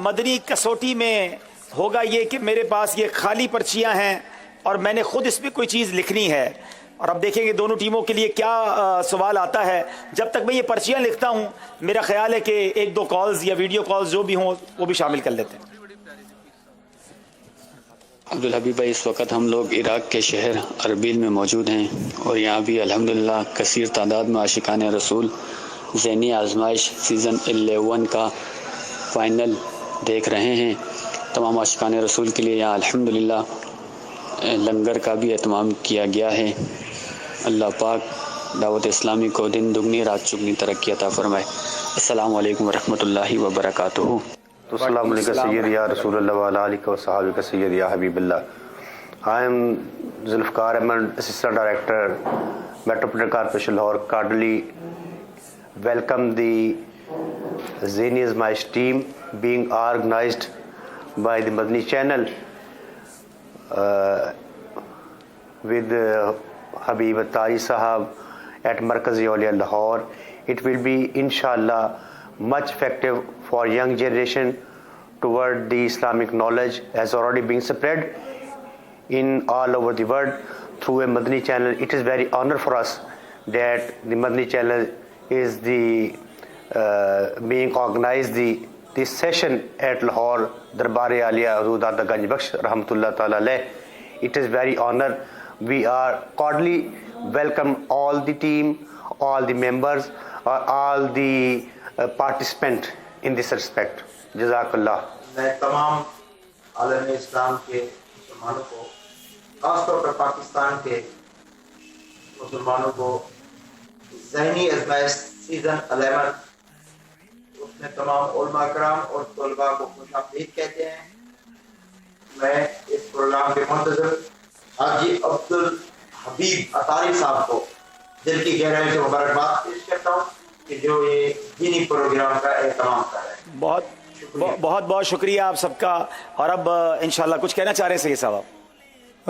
مدنی کسوٹی میں ہوگا یہ کہ میرے پاس یہ خالی پرچیاں ہیں اور میں نے خود اس پہ کوئی چیز لکھنی ہے، اور اب دیکھیں گے دونوں ٹیموں کے لیے کیا سوال آتا ہے۔ جب تک میں یہ پرچیاں لکھتا ہوں میرا خیال ہے کہ ایک دو کالز یا ویڈیو کالز جو بھی ہوں وہ بھی شامل کر لیتے ہیں۔ عبدالحبیب بھائی، اس وقت ہم لوگ عراق کے شہر اربیل میں موجود ہیں اور یہاں بھی الحمدللہ کثیر تعداد میں عاشقان رسول ذہنی آزمائش سیزن 11 کا فائنل دیکھ رہے ہیں۔ تمام عاشقان رسول کے لیے یہاں الحمدللہ لنگر کا بھی اہتمام کیا گیا ہے۔ اللہ پاک دعوت اسلامی کو دن دگنی رات چگنی ترقی عطا فرمائے۔ السلام علیکم ورحمۃ اللہ وبرکاتہ۔ السلام علیکم سید یا رسول اللہ وعلی آلہ و صحابہ سید یا حبیب اللہ۔ I am Zulfikar Ahmed, Assistant Director, Metropolitan Corporation Lahore, cordially welcome the Zehni Azmaish team being organized by the Madani channel with Habib Attari Sahab at Markazi Awliya Lahore. It will be inshallah much effective for young generation toward the Islamic knowledge has already been spread in all over the world through a Madani channel. It is very honor for us that the Madani channel is the being organized this session at Lahore Darbar-e Aliya Huzur Dada Ganj Bakhsh Rahmatullah Ta'ala alayh. It is very honor. We are cordially welcome all the team, all the members, all the participant in this respect. جزاک اللہ۔ میں تمام عالم اسلام کے مسلمانوں کو، خاص طور پر پاکستان کے مسلمانوں کو ذہنی آزمائش سیزن 11 اس میں تمام علماء کرام اور طلباء کو خوش آمدید کہتے ہیں۔ میں اس پروگرام کے منتظر حاجی عبدالحبیب اطاری صاحب کو دل کی گہرائی سے مبارکباد پیش کرتا ہوں کہ جو یہ دینی پروگرام کا اہتمام کر رہے ہیں۔ بہت بہت شکریہ آپ سب کا۔ اور اب انشاءاللہ کچھ کہنا چاہ رہے ہیں سید صاحب؟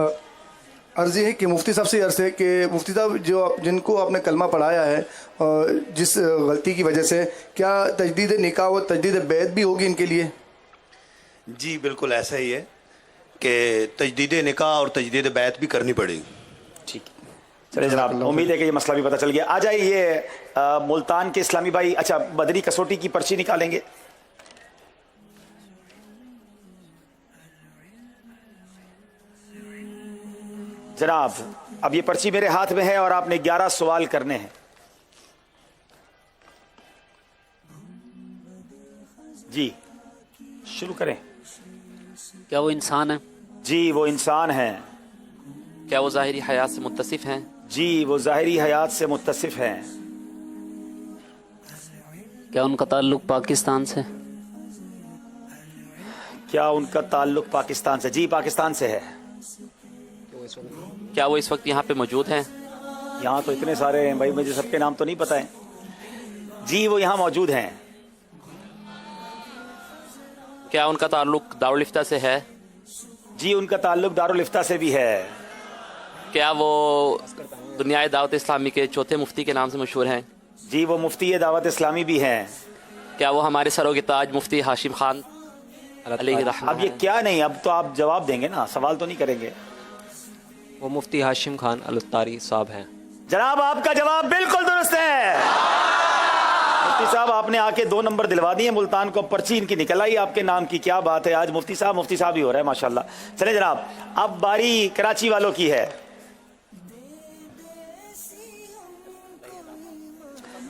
عرض یہ ہے کہ مفتی صاحب سے عرض ہے کہ مفتی صاحب جن کو آپ نے کلمہ پڑھایا ہے جس غلطی کی وجہ سے، کیا تجدید نکاح و تجدید بیعت بھی ہوگی ان کے لیے؟ جی بالکل ایسا ہی ہے کہ تجدید نکاح اور تجدید بیعت بھی کرنی پڑے گی۔ ٹھیک، چلے جناب، امید ہے کہ یہ مسئلہ بھی پتہ چل گیا۔ آ جائیے یہ ملتان کے اسلامی بھائی، اچھا بدری کسوٹی کی پرچی نکالیں گے۔ جناب اب یہ پرچی میرے ہاتھ میں ہے اور آپ نے 11 سوال کرنے ہیں۔ جی شروع کریں۔ کیا وہ انسان ہے؟ جی وہ انسان ہیں۔ کیا وہ ظاہری حیات سے متصف ہیں؟ جی وہ ظاہری حیات سے متصف ہیں۔ کیا ان کا تعلق پاکستان سے؟ کیا ان کا تعلق پاکستان سے؟ جی پاکستان سے ہے۔ کیا وہ اس وقت یہاں پہ موجود ہیں؟ یہاں تو اتنے سارے ہیں بھائی، مجھے سب کے نام تو نہیں پتہ ہیں۔ جی وہ یہاں موجود ہیں۔ کیا ان کا تعلق دارالفتہ سے ہے؟ جی ان کا تعلق دارالفتہ سے بھی ہے۔ کیا وہ دنیائے دعوت اسلامی کے چوتھے مفتی کے نام سے مشہور ہیں؟ جی وہ مفتی دعوت اسلامی بھی ہیں۔ کیا وہ ہمارے سرو کے تاج مفتی ہاشم خان علیہ رحمہ؟ اب یہ کیا نہیں، اب تو آپ جواب دیں گے نا، سوال تو نہیں کریں گے۔ وہ مفتی ہاشم خان الاتاری صاحب ہیں۔ جناب آپ کا جواب بالکل درست ہے۔ مفتی صاحب آپ نے آ کے 2 نمبر دلوا دیے ملتان کو، پرچی ان کی نکل آئی آپ کے نام کی، کیا بات ہے، آج مفتی صاحب ہی ہو رہا ہے ماشاءاللہ۔ چلے جناب اب باری کراچی والوں کی ہے۔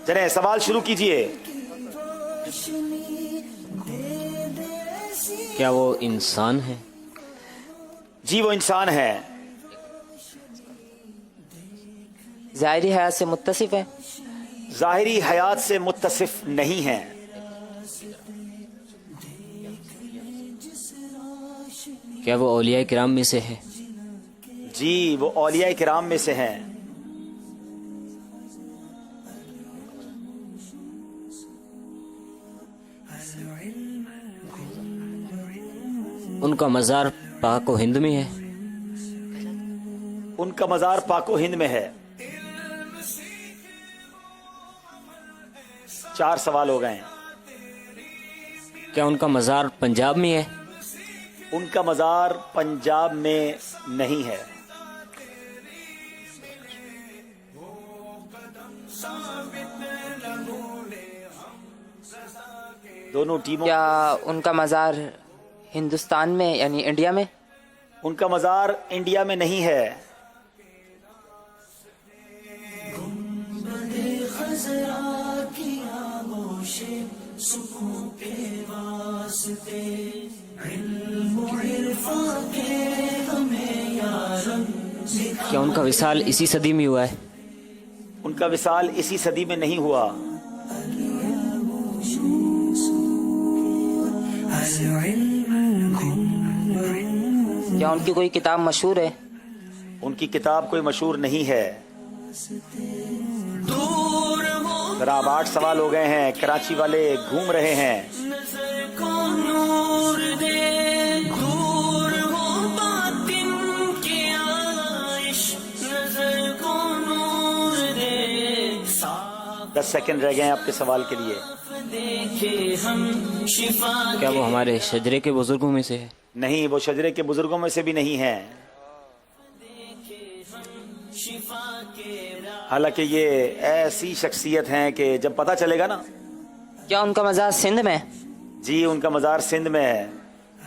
چلیں سوال شروع کیجئے۔ کیا وہ انسان ہے؟ جی وہ انسان ہے۔ ظاہری حیات سے متصف ہے؟ ظاہری حیات سے متصف نہیں ہیں۔ کیا وہ اولیاء کرام میں سے ہے؟ جی وہ اولیاء کرام میں سے ہیں۔ ان کا مزار پاک و ہند میں ہے؟ ان کا مزار پاک و ہند میں ہے۔ 4 سوال ہو گئے ہیں۔ क्या उनका मज़ार पंजाब में है? उनका मज़ार पंजाब में नहीं है। दोनों टीमों क्या उनका मज़ार हिंदुस्तान में यानी इंडिया में? उनका मज़ार इंडिया में नहीं है। क्या उनका विसाल इसी सदी में हुआ है? उनका विसाल इसी सदी में नहीं हुआ। क्या उनकी कोई किताब मशहूर है? उनकी किताब कोई मशहूर नहीं है। जरा 8 सवाल हो गए हैं, कराची वाले घूम रहे हैं। दस सेकंड रह गए हैं आपके सवाल के लिए। क्या वो हमारे शजरे के बुजुर्गों में से है? नहीं, वो शजरे के बुजुर्गों में से भी नहीं है। हालांकि ये ऐसी शख्सियत हैं कि जब पता चलेगा ना। क्या उनका मज़ार सिंध में है? जी, उनका मज़ार सिंध में है।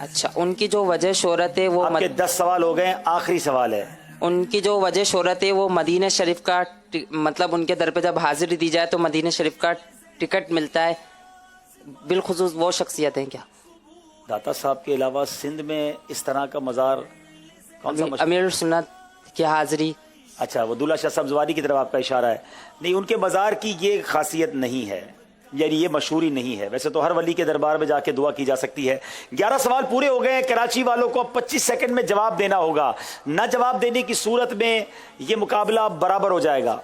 अच्छा, उनकी जो वजह शोहरत है वो आपके 10 सवाल हो गए, आखिरी सवाल है। उनकी जो वजह शोहरत है वो मदीना शरीफ का मतलब उनके दर पे जब हाजिरी दी जाए तो मदीना शरीफ का टिकट मिलता है, बिलखुसूस वो शख्सियत हैं क्या? दाता साहब के अलावा सिंध में इस तरह का मज़ार कौन सा मशहूर? अमीर सुन्नत की हाजिरी। अच्छा, वो दूल्हा शाह सब्जवारी की तरफ आपका इशारा है। नहीं, उनके मज़ार की ये खासियत नहीं है, यानी ये मशहूरी नहीं है। वैसे तो हर वली के दरबार में जाके दुआ की जा सकती है। 11 सवाल पूरे हो गए हैं। कराची वालों को अब 25 सेकंड में जवाब देना होगा। न जवाब देने की सूरत में ये मुकाबला बराबर हो जाएगा।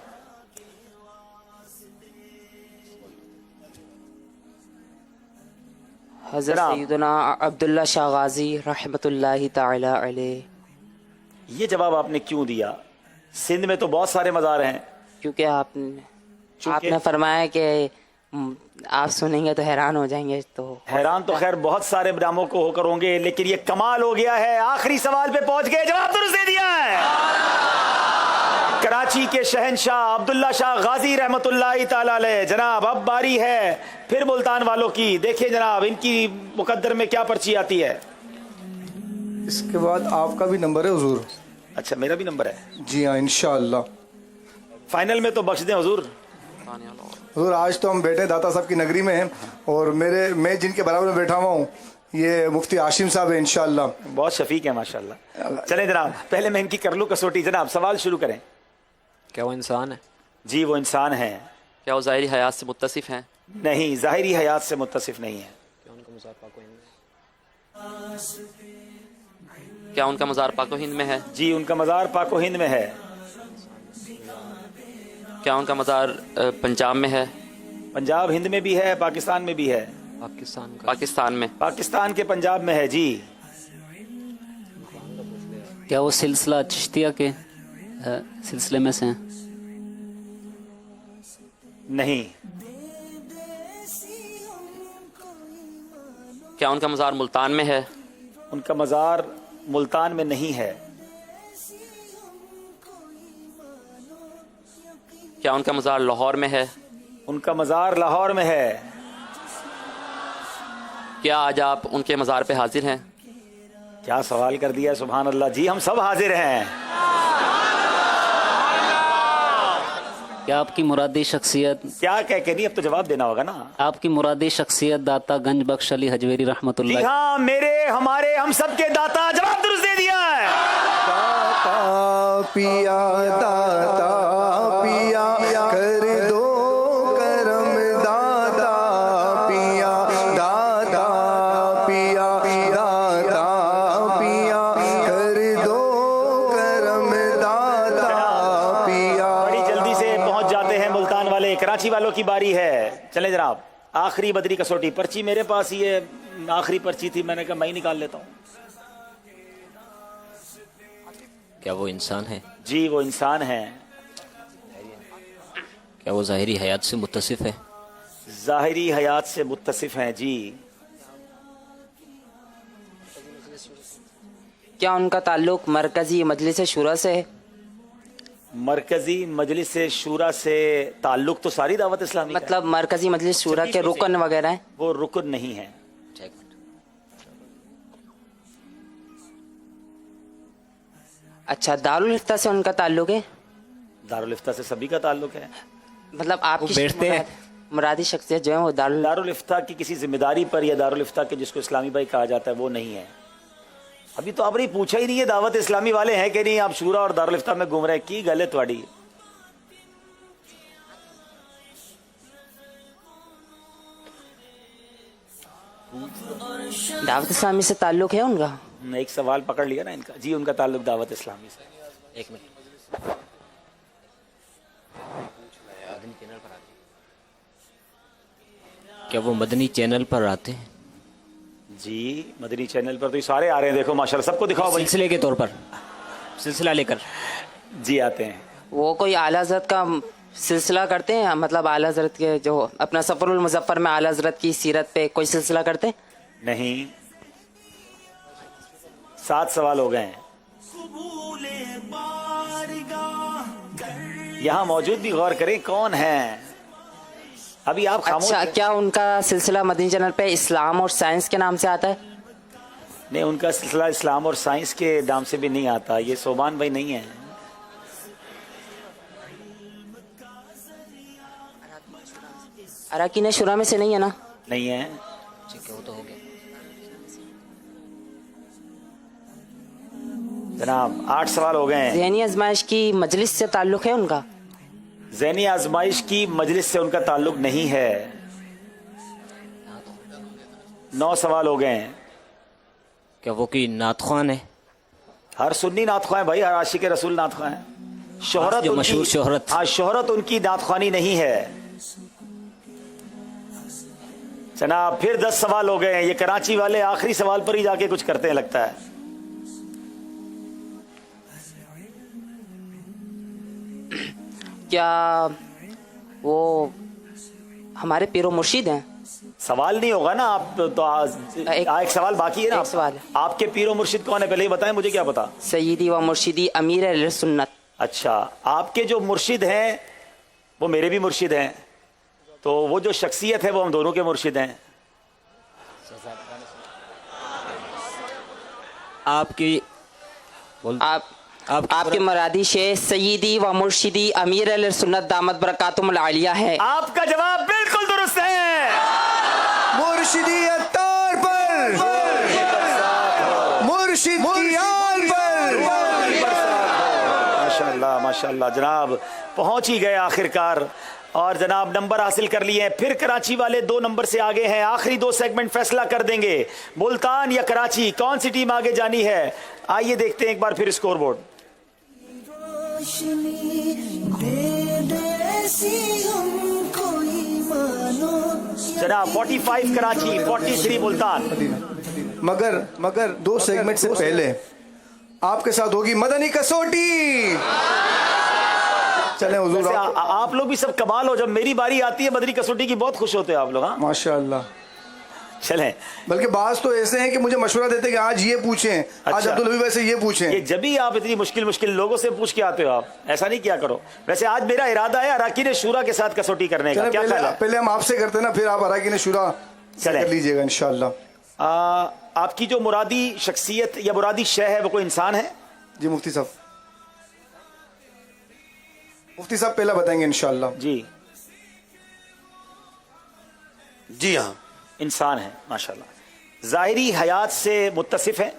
हज़रत सैयदना अब्दुल्ला शाह गाजी रहमतुल्लाहि ताला अलैह। ये जवाब आपने क्यों दिया? सिंध में तो बहुत सारे मज़ार हैं। क्योंकि आपने फरमाया कि आप सुनेंगे तो हैरान हो जाएंगे। तो हैरान तो खैर बहुत सारे नामों को होकर होंगे, लेकिन ये कमाल हो गया है। आखिरी सवाल पे पहुंच गए, जवाब दुरुस्त दे दिया है। कराची के शहनशाह अब्दुल्ला शाह गाजी रहमतुल्लाहि ताला अलैह। जनाब, अब बारी है फिर मुल्तान वालों की। देखिए जनाब, इनकी मुकद्दर में क्या पर्ची आती है। इसके बाद आपका भी नंबर है हुजूर। अच्छा, मेरा भी नंबर है? जी हाँ, इंशाअल्लाह। फाइनल में तो बख्श दें हुजूर। हुजूर, आज तो हम बैठे दाता साहब की नगरी में हैं और मैं जिनके बराबर में बैठा हुआ हूँ ये मुफ्ती आशिम साहब है इंशाअल्लाह। बहुत शफीक है माशाअल्लाह। चलें जनाब, पहले मैं इनकी कर लूँ कसौटी। जनाब, सवाल शुरू करें। क्या वो इंसान है? जी, वो इंसान है। क्या वो ज़ाहिरी हयात से मुत्तसिफ हैं? नहीं, ज़ाहिरी हयात से मुत्तसिफ नहीं है। क्या उनका मज़ार पाक हिंद में है? जी, उनका मज़ार पाको हिंद में है। क्या उनका मज़ार पंजाब में है? पंजाब हिंद में भी है, पाकिस्तान में भी है। पाकिस्तान में? पाकिस्तान के पंजाब में है। जी। क्या वो सिलसिला चिश्तिया के सिलसिले में से हैं? नहीं। क्या उनका मज़ार मुल्तान में है? उनका मज़ार मुल्तान में नहीं है। क्या उनका मज़ार लाहौर में है? उनका मज़ार लाहौर में है। क्या आज आप उनके मज़ार पे हाजिर हैं? क्या सवाल कर दिया, सुभान अल्लाह। जी, हम सब हाजिर हैं। क्या आपकी मुरादी शख्सियत क्या कह के नहीं, अब तो जवाब देना होगा ना। आपकी मुरादी शख्सियत दाता गंज बख्श अली हजवेरी जी रहमतुल्लाह। हाँ, मेरे हमारे हम सब के दाता। जवाब दुरुस्त दे दिया है। दाता पिया, दाता पिया, कर दो करम दाता पिया, दाता पिया, दाता पिया, कर दो करम दाता पिया। बड़ी जल्दी से पहुंच जाते हैं मुल्तान वाले। कराची वालों की बारी है। चले जनाब, आखिरी बदरी कसौटी। पर्ची मेरे पास ही है, आखिरी पर्ची थी, मैंने कहा मैं ही निकाल लेता हूँ। क्या वो इंसान है? जी, वो इंसान है। क्या वो ज़ाहिरी हयात से मुत्तसिफ है? ज़ाहिरी हयात से मुत्तसिफ हैं। जी। क्या उनका ताल्लुक मरकजी मजलिस शूरा से है? मरकजी मजलिस शूरा से ताल्लुक तो सारी दावत इस्लामी का है। मतलब मरकजी मजलिस शूरा के रुकन वगैरह हैं? वो रुकन नहीं है। अच्छा, दारुल इफ्ता से उनका ताल्लुक है? दारुल इफ्ता से सभी का ताल्लुक है। मतलब आपकी बैठते हैं। मुरादी शख्सियत जो है वो दारुल इफ्ता की किसी जिम्मेदारी पर या दारुल इफ्ता के जिसको इस्लामी भाई कहा जाता है वो नहीं है। अभी तो आपने पूछा ही नहीं है दावत इस्लामी वाले हैं कि नहीं, आप शूरा और दारुल इफ्ता में घूम रहे हैं। की गल है थोड़ी। दावत इस्लामी से ताल्लुक है उनका? एक सवाल पकड़ लिया ना इनका। जी, उनका ताल्लुक दावत इस्लामी से। एक मिनट। क्या वो मदनी चैनल पर आते हैं? जी, मदनी चैनल पर तो ये सारे आ रहे हैं, देखो माशाल्लाह। सबको दिखाओ भाई। सिलसिले के तौर पर, सिलसिला लेकर जी आते हैं। वो कोई आला हज़रत का सिलसिला करते हैं? मतलब आला हज़रत के जो अपना सफरुल मुजफ्फर में आला हज़रत की सीरत पे कोई सिलसिला करते हैं? नहीं। 7 सवाल हो गए हैं। यहाँ मौजूद भी गौर करें कौन है। अभी आप खामोश अच्छा, क्या उनका सिलसिला मदनी चैनल पे इस्लाम और साइंस के नाम से आता है? नहीं, उनका सिलसिला इस्लाम और साइंस के नाम से भी नहीं आता। ये सोबान भाई नहीं है। अराकीन शुरा में से नहीं है ना? नहीं है। ठीक है, वो तो हो गया। जनाब 8 सवाल हो गए हैं। ज़हनी आजमाइश की मजलिस से ताल्लुक है उनका? ज़हनी आजमाइश की मजलिस से उनका ताल्लुक नहीं है। 9 सवाल हो गए हैं। क्या वो कोई नातख्वान है? हर सुन्नी नातख्वां है भाई, हर आशिक रसूल नातख्वां है। शोहरत जो उनकी, मशहूर शोहरत। हाँ, शोहरत उनकी नातख्वानी नहीं है। जनाब फिर 10 सवाल हो गए हैं। ये कराची वाले आखिरी सवाल पर ही जाके कुछ करते हैं लगता है। क्या वो हमारे पीरो मुर्शिद हैं? सवाल नहीं होगा ना आप तो एक सवाल बाकी है ना। एक सवाल है। आपके पीरो मुर्शिद कौन है पहले ही बताएं, मुझे क्या पता। सय्यदी व मुर्शिदी अमीर अहले सुन्नत। अच्छा, आपके जो मुर्शिद हैं वो मेरे भी मुर्शिद हैं, तो वो जो शख्सियत है वो हम दोनों के मुर्शिद हैं। आपकी आपके मुरादी शेख सय्यदी व मुर्शिदी अमीर अहले सुन्नत दामत बरकातुहुल आलिया है। आपका जवाब बिल्कुल दुरुस्त है। मुर्शिदी तौर पर, मुर्शिद की आल पर। माशाल्लाह माशाल्लाह जनाब, पहुंच ही गए आखिरकार और जनाब नंबर हासिल कर लिए हैं। फिर कराची वाले 2 नंबर से आगे हैं। आखिरी 2 सेगमेंट फैसला कर देंगे, मुल्तान या कराची, कौन सी टीम आगे जानी है। आइए देखते हैं एक बार फिर स्कोर बोर्ड। जनाब 45 कराची, 43 मुल्तान। मगर 2 सेगमेंट से पहले आपके साथ होगी मदनी कसौटी। चलें हुजूर, आप लोग भी सब कमाल हो। जब मेरी बारी आती है मदनी कसौटी की बहुत खुश होते हैं आप लोग। हाँ माशाअल्लाह। चलें, बल्कि बाज तो ऐसे हैं कि मुझे मशवरा देते हैं कि आज ये पूछें, आज अच्छा। अब्दुल हबीब वैसे ये पूछें। ये जब भी आप इतनी मुश्किल लोगों से पूछ के आते हो, आप ऐसा नहीं किया करो। वैसे आज मेरा इरादा है अराकीन शुरा के साथ कसौटी करने का। क्या ख्याल है? पहले हम आपसे करते ना, फिर आप अराकीन शुरा कर लीजिएगा इंशाअल्लाह। आपकी जो मुरादी शख्सियत या मुरादी शय है वो कोई इंसान है? जी मुफ्ती साहब, मुफ्ती साहब पहला बताएंगे इंशाअल्लाह। जी जी हाँ, इंसान है माशाल्लाह। ज़ाहिरी हयात से मुत्तसिफ है?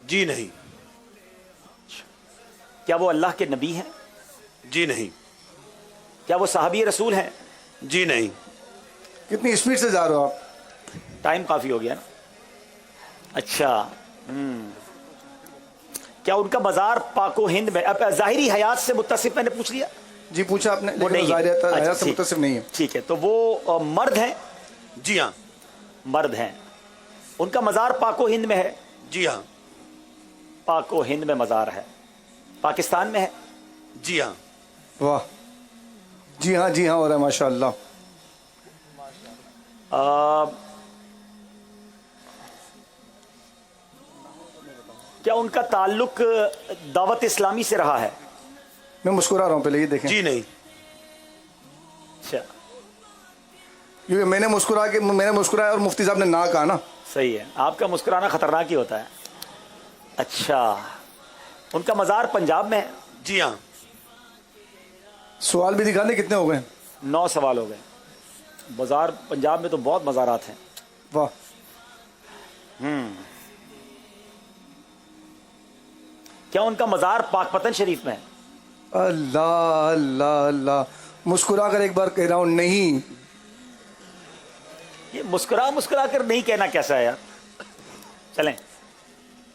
जी नहीं। क्या वो अल्लाह के नबी हैं? जी नहीं। क्या वो साहबी रसूल हैं? जी नहीं। कितनी स्पीड से जा रहे हो आप? टाइम काफी हो गया ना। अच्छा, क्या उनका मज़ार पाको हिंद में? अब ज़ाहिरी हयात से मुत्तसिफ मैंने पूछ लिया। जी पूछा आपने, वो नहीं है। हयात से मुत्तसिफ नहीं है। ठीक है, तो वो मर्द हैं? जी हाँ। मर्द हैं। उनका मज़ार पाको हिंद में है? जी हाँ। पाको हिंद में मज़ार है। पाकिस्तान में है? जी हाँ। वाह, जी हाँ हो रहा है माशाअल्लाह। क्या उनका ताल्लुक दावत इस्लामी से रहा है? मैं मुस्कुरा रहा हूँ, पहले ये देखें। जी नहीं। अच्छा, क्योंकि मैंने मुस्कुराया और मुफ्ती साहब ने ना कहा ना। सही है, आपका मुस्कुराना खतरनाक ही होता है। अच्छा, उनका मज़ार पंजाब में है? जी हाँ। सवाल भी दिखा दें, कितने हो गए? 9 सवाल हो गए। मज़ार पंजाब में तो बहुत मज़ारात हैं। वाह। क्या उनका मज़ार पाकपतन शरीफ में है? अल्लाह अल्लाह अल्लाह, मुस्कुरा कर एक बार कह रहा हूँ नहीं। ये मुस्कुरा कर नहीं कहना कैसा है यार। चलें,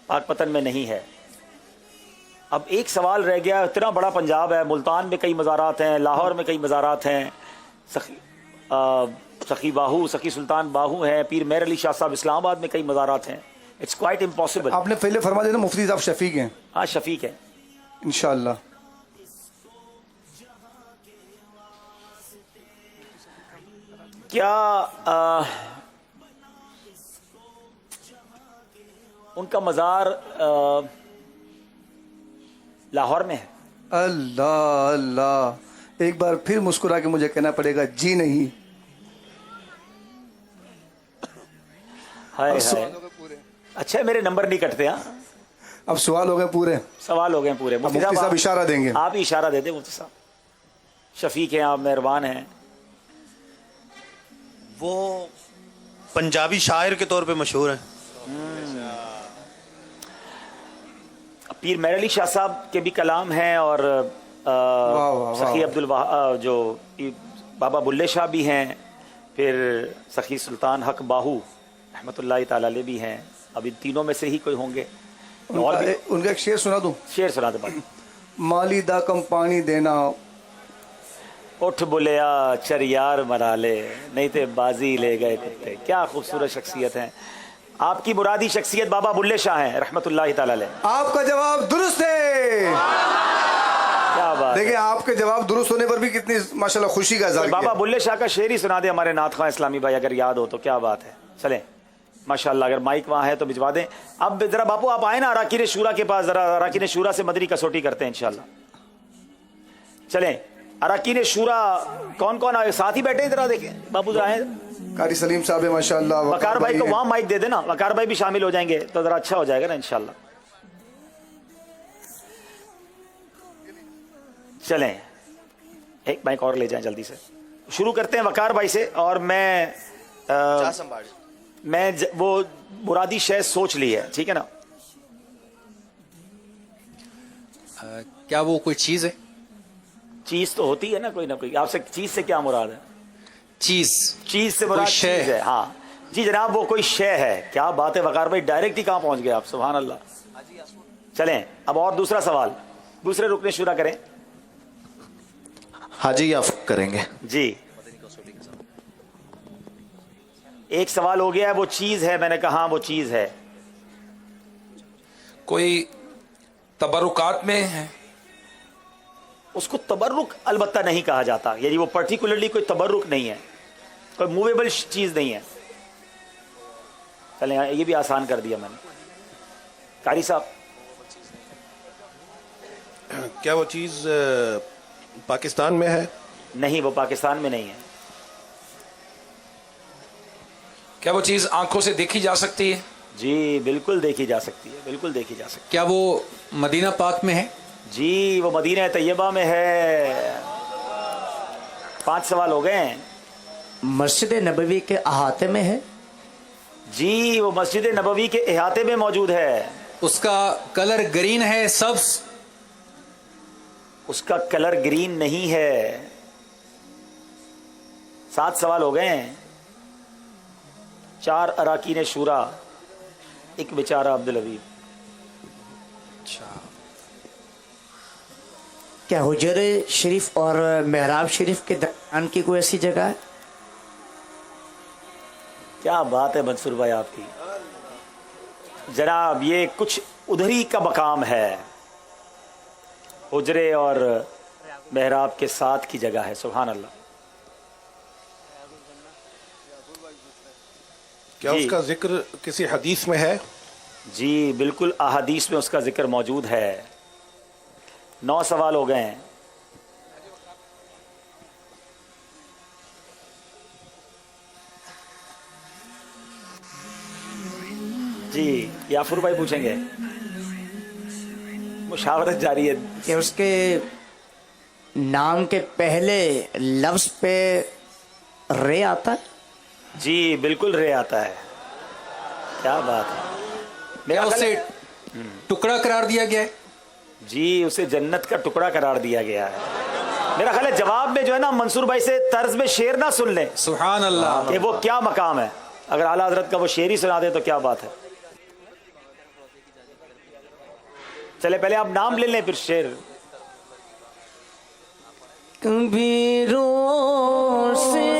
पाकपतन में नहीं है। अब एक सवाल रह गया। इतना बड़ा पंजाब है, मुल्तान में कई मज़ारात हैं, लाहौर में कई मज़ारात हैं, सखी बाहू, सखी सुल्तान बाहू है, पीर मेहर अली शाह साहब इस्लामाबाद में कई मज़ारात हैं। It's quite impossible. आपने पहले फरमा दिया ना मुफ्ती साहब शफीक हैं। हाँ, शफीक है इंशाअल्लाह। क्या उनका मज़ार लाहौर में है? अल्लाह अल्लाह, एक बार फिर मुस्कुरा के मुझे कहना पड़ेगा जी नहीं। हाय हाय। अच्छा, मेरे नंबर नहीं कटते। हाँ, अब सवाल हो गए पूरे। सवाल हो गए पूरे। मुफ्ती साहब इशारा देंगे। आप ही इशारा दे दें मुफ्ती साहब। शफीक हैं आप, मेहरबान हैं। वो पंजाबी शायर के तौर पे मशहूर हैं। पीर मेहर अली शाह साहब के भी कलाम हैं और सखी अब्दुल जो बाबा बुल्ले शाह भी हैं, फिर सखी सुल्तान हक बाहू रहमतुल्लाह ताला अलैह भी हैं। अब इन तीनों में से ही कोई होंगे। और भी उनका एक शेर सुना दूं? शेर सुना दे भाई। माली दा कम पानी देना, उठ बुलिया चर यार मरा ले, नहीं ते बाजी ले गए कुत्ते। क्या खूबसूरत शख्सियत हैं। आपकी मुरादी शख्सियत बाबा बुल्ले शाह हैं रहमतुल्लाह ताला अलैह। आपका जवाब दुरुस्त है। क्या बात। देखिए, आपके जवाब दुरुस्त होने पर भी कितनी माशाल्लाह खुशी का इज़हार किया। बाबा बुल्ले शाह का शेर ही सुना दे हमारे नात खां इस्लामी भाई, अगर याद हो तो। क्या बात है। चलें, माशाल्लाह, अगर माइक वहाँ है तो भिजवा दें। अब जरा बापू आप आए ना अराकीन शूरा के पास, जरा अराकीन शूरा से मदनी कसौटी करते हैं इंशाल्लाह। चलें, अराकीन शूरा कौन कौन आए, साथ ही बैठे, जरा देखें बापू आए। कारी सलीम साहब है माशाल्लाह। वकार भाई को वहाँ माइक दे देना, वकार भाई भी शामिल हो जाएंगे तो जरा अच्छा हो जाएगा ना इंशाल्लाह। चलें, एक माइक और ले जाएं जल्दी से। शुरू करते हैं वकार भाई से। और मैं वो मुरादी शय सोच ली है, ठीक है ना? क्या वो कोई चीज है? चीज तो होती है ना कोई ना कोई। आपसे चीज से क्या मुराद है? चीज से मुराद चीज है। हाँ जी जनाब, वो कोई शय है। क्या बात है वकार भाई, डायरेक्ट ही कहाँ पहुंच गए आप, सुभान अल्लाह। चलें, अब और दूसरा सवाल, दूसरे रुकने शुरू करें। हाजी आप करेंगे जी। एक सवाल हो गया है, वो चीज है। मैंने कहा वो चीज है। कोई तबरुकात में है? उसको तबरुक अलबत्ता नहीं कहा जाता, यानी वो पर्टिकुलरली कोई तबरुक नहीं है, कोई मूवेबल चीज नहीं है। चलें, ये भी आसान कर दिया मैंने। कारी साहब, क्या वो चीज पाकिस्तान में है? नहीं, वो पाकिस्तान में नहीं है। क्या वो चीज आंखों से देखी जा सकती है? जी बिल्कुल देखी जा सकती है, बिल्कुल देखी जा सकती क्या वो मदीना पाक में है? है। जी वो मदीना तैयबा में है। 5 सवाल हो गए हैं। मस्जिद नबवी के अहाते में है? जी वो मस्जिद नबवी के अहाते में मौजूद है। उसका कलर ग्रीन है, सब्ज? उसका कलर ग्रीन नहीं है। 7 सवाल हो गए हैं। 4 अराकीन शूरा, एक बेचारा अब्दुल हबीब। क्या हुजर शरीफ और मेहराब शरीफ के दरमियान की कोई ऐसी जगह है? क्या बात है मंसूर भाई आपकी। जनाब ये कुछ उधर ही का मकाम है, हुजरे और मेहराब के साथ की जगह है। सुभान अल्लाह। क्या उसका जिक्र किसी हदीस में है? जी बिल्कुल, अहादीस में उसका जिक्र मौजूद है। 9 सवाल हो गए हैं। जी याफुर भाई पूछेंगे, मुशावरत जारी है। कि उसके नाम के पहले लफ्ज पे रे आता है? जी बिल्कुल रे आता है। क्या बात है। क्या उसे टुकड़ा करार दिया गया है? जी उसे जन्नत का टुकड़ा करार दिया गया है। मेरा ख्याल है जवाब में जो है ना मंसूर भाई से तर्ज में शेर ना सुन लें, सुभान अल्लाह, कि वो क्या मकाम है। अगर आला हजरत का वो शेर ही सुना दे तो क्या बात है। चले पहले आप नाम ले लें फिर शेर। कबीरों से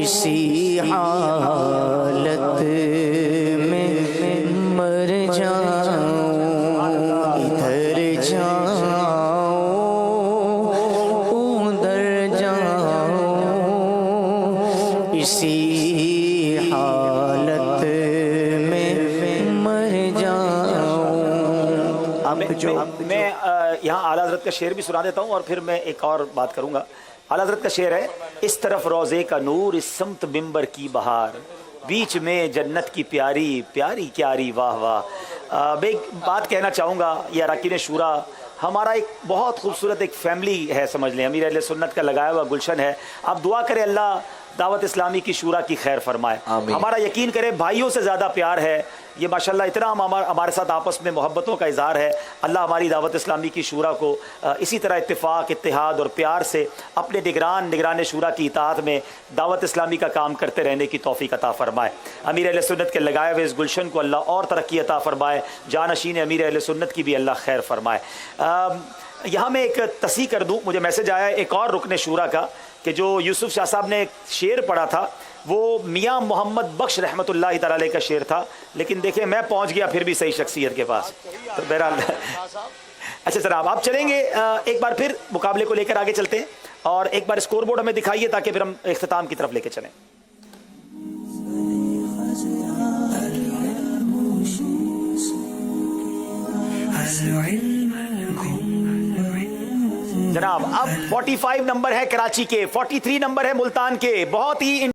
इसी हालत में मर जाऊं, इधर जाऊं उधर जाऊं, इसी हालत में मर जाऊं। अब जो मैं यहाँ आला हजरत का शेर भी सुना देता हूँ और फिर मैं एक और बात करूँगा। आला हजरत का शेर है, इस तरफ रोज़े का नूर, इस समत बिंबर की बहार, बीच में जन्नत की प्यारी प्यारी क्यारी वाह वाह। मैं एक बात कहना चाहूँगा, ये अरकान शूरा हमारा एक बहुत खूबसूरत एक फैमिली है, समझ लें। अमीर अहले सुन्नत का लगाया हुआ गुलशन है। आप दुआ करें अल्लाह दावत इस्लामी की शूरा की खैर फरमाए। हमारा यकीन करें भाइयों से ज़्यादा प्यार है ये, माशाल्लाह इतना हमारे साथ आपस में मोहब्बतों का इजहार है। अल्लाह हमारी दावत इस्लामी की शूरा को इसी तरह इत्तेफाक, इत्तेहाद और प्यार से अपने निगरान शूरा की इताअत में दावत इस्लामी का काम करते रहने की तौफीक अता फरमाए। अमीर अहले सुन्नत के लगाए हुए इस गुलशन को अल्लाह और तरक्की अता फरमाए। जानशीन अमीर अहले सुन्नत की भी अल्लाह खैर फरमाए। यहाँ मैं एक तस्हीह कर दूँ, मुझे मैसेज आया एक और रुकने शूरा का, कि जो यूसुफ शाह साहब ने शेर पढ़ा था वो मियाँ मोहम्मद बख्श रहमतुल्लाहि तआला अलैह का शेर था, लेकिन देखिए मैं पहुँच गया फिर भी सही शख्सियत के पास। तो बहरहाल अच्छा सर, आप चलेंगे एक बार फिर मुकाबले को लेकर आगे चलते हैं और एक बार स्कोर बोर्ड हमें दिखाइए ताकि फिर हम इख्तिताम की तरफ लेके चलें। जनाब अब 45 नंबर है कराची के, 43 नंबर है मुल्तान के। बहुत ही